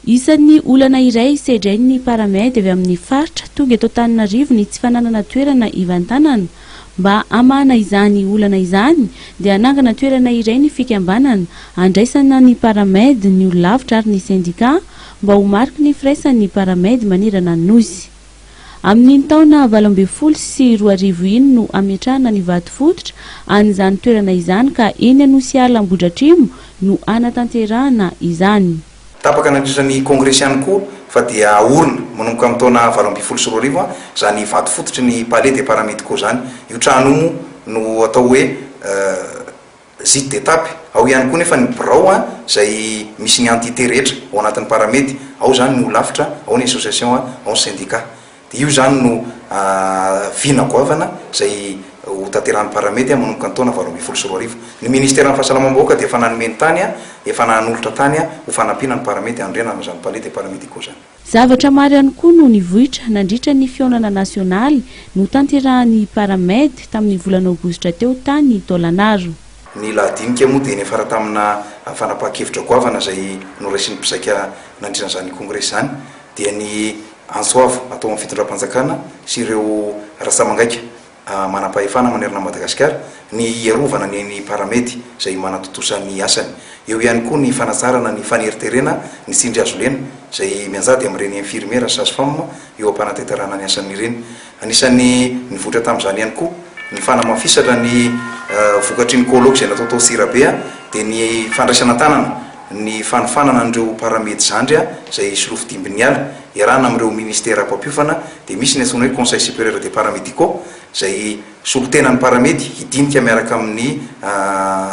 Isan'ny olana iray sedray ny paramedy avy amin'ny faritra tonga eto Antananarivo ny tsy fananana toerana ivantanana. Mba amana izany olana izany dia anangana toerana iray ny fikambanana andraisana ny paramedy ny ololavitra ary ny sindika mba ho mariky ny firaisan'ny paramedy manirana nosy. Amin'ny taona 2020 sy 2020 no ametrahana ny vato fototra an'izany toerana izany ka eny Anosy Ambohidratrimo no anatanterahana izany. Tapaka nandrisan'ny kongresy ihany koa fa dia orona manomboka amin'ny taona 2020 sy 2020 zany vato fototry ny palais des paramédicaux zany. Io trano no atao hoe site d'étape. Ao ihany koa nefa ny birao zay misy ny entité rehetra ao anatin'ny paramedy, ao zany ny olafitra, ao ny association, ao ny syndicat. Dia io zany no vina goavana zay ho tanteran'ny paramedy manomboka ny taona 2020 sy 2020. Ny ministère ny fahasalamam-bahoaka dia efa nanomeny tany efa nanolotra tany ho fanampiana ny paramedy andrenana zany palais des paramédicaux zany. Zavatra maro ihany koa no nivohitra nandritra ny fihaonana nasionaly no tanterahan'ny paramedy tamin'ny volana aogositra teo tany Taolanaro. Ny lahadinika moa dia nefa tamina fanapahan-kevitra goavana zay noraisin'ny mpizaika nandritra zany kongresy zany dia ny ansoavo atao amin'ny fitondram-panjakana sy ireo rasamangaika manam-pahefana manerana Madagasikara ny iarovana ny paramedy zay manatotosan'ny asany. Eo ihany koa ny fanatsarana ny faneriterena ny tsindry azo lena zay mianjady amin'ireny infirmiera sage-femme eo am-panatanterahana ny asan'ireny. Anisan'ny nivoatra tamin'izany ihany koa ny fanamafisatra ny vokatry ny colloque zay natao tao Sirabe dia ny fandraisana tanana ny fanofanana an'ireo paramedy zandry zay solofo dimbiniala iarahana amin'ireo ministère am-pampiofana dia misy ny antsoina hoe conseil supérieur des paramédicaux zay solotenan'ny paramedy hidinika miaraka amin'ny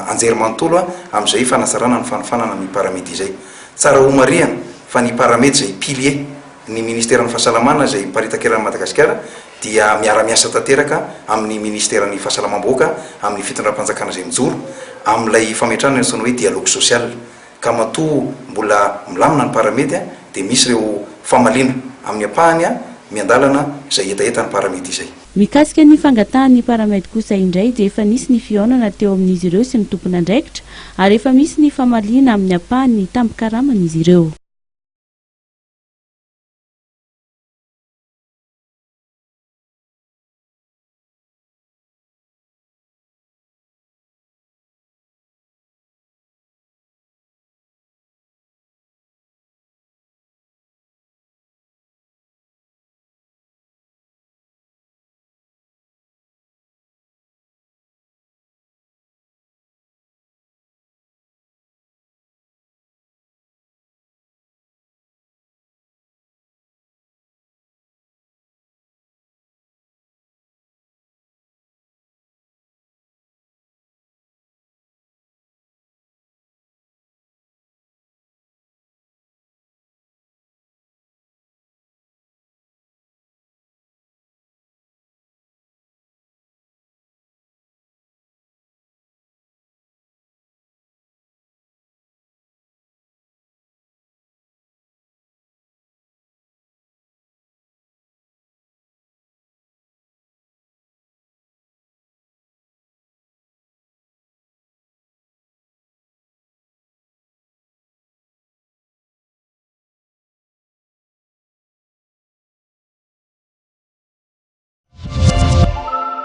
anjerimanontolo amin'izay fanasarana ny fanofanana ny paramedy izay. Tsara ho marihana fa ny paramedy zay pilier ny ministère ny fahasalamana zay miparitakeran'ny Madagasikara dia miara-miasa tanteraka amin'ny ministère ny fahasalamam-bahoaka amin'ny fitondram-panjakana zay mijoro amin'ilay fametrahana ny antsoina hoe dialogue social. Ka matoa mbola milamina ny paramedy dia misy ireo famalina amin'ny ampahany miandalana zay etaeta ny paramedy izay. Mikasika ny fangatahan'ny paramedy kosa indray dia efa nisy ny fihaonana teo amin'izy ireo sy ny tompona andraikitra ary efa misy ny famalina amin'ny ampahany tampikaraman'izy ireo.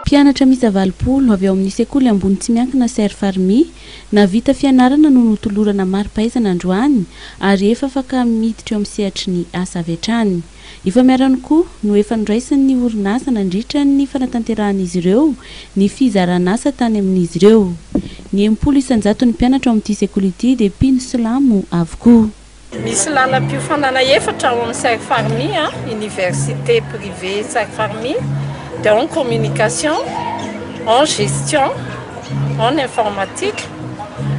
Mpianatra miisa 20 avy ao amin'ny sekoly ambony tsy miankina CERF Armi nahavita fianarana no notolorana mari-pahaizana androany ary efa afaka miditra eo amin'ny sehatrin'ny asa avy hatrany. Efa miarany koa no efa niraisan'ny orinasa nandritra ny fanatanteran'izy ireo ny fizarana asa tany amin'izy ireo. Ny 70% ny mpianatra ao amin'ity sekoly ity dia mpino silamo avokoa. Misy lalam-pihofanana efatra ao amin'ny CERF Armi, université privée CERF Armi, en communication, en gestion, en informatique,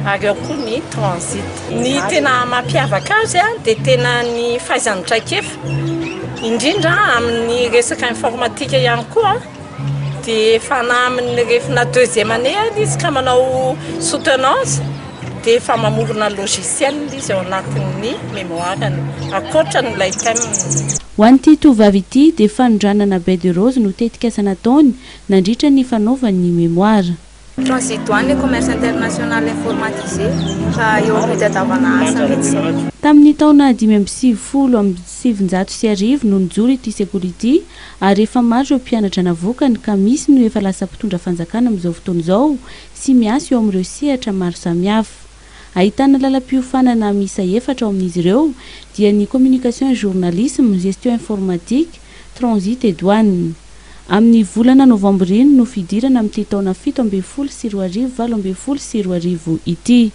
ary koa ny transit. Ny tena mampiavaka azy dia tena ny fahaizan-draikefa indrindra amin'ny resaka informatika ihany koa dia efa na amin'ny refina deuxième année izy ka manao soutenance dia efa mamorona logiciel izy ao anatin'ny mémoire ankoatran'ilay thème. Ho an'ity tovavy ity dia fanondranana baie de rose no tetika asa nataony nandritra ny fanaovany mémoire. transit douane et commerce international informatisé fa eo amin'ny tadiavana asa mihitsy. Tamin'ny taona 2017 no nijoro ity sekoly ity ary efa maro ireo mpianatra navokany ka misy no efa lasa mpitondra fanjakana amin'izao fotoana izao sy miasa eo amin'ireo sehatra maro samihafa. Ahitana lalam-pihofanana miisa 4 ao amin'izy ireo dia ny communication et journalisme, gestion informatique, transit et douane. Amin'ny volana novambra no fidirana amin'ity taona 17 sy 2017 ity.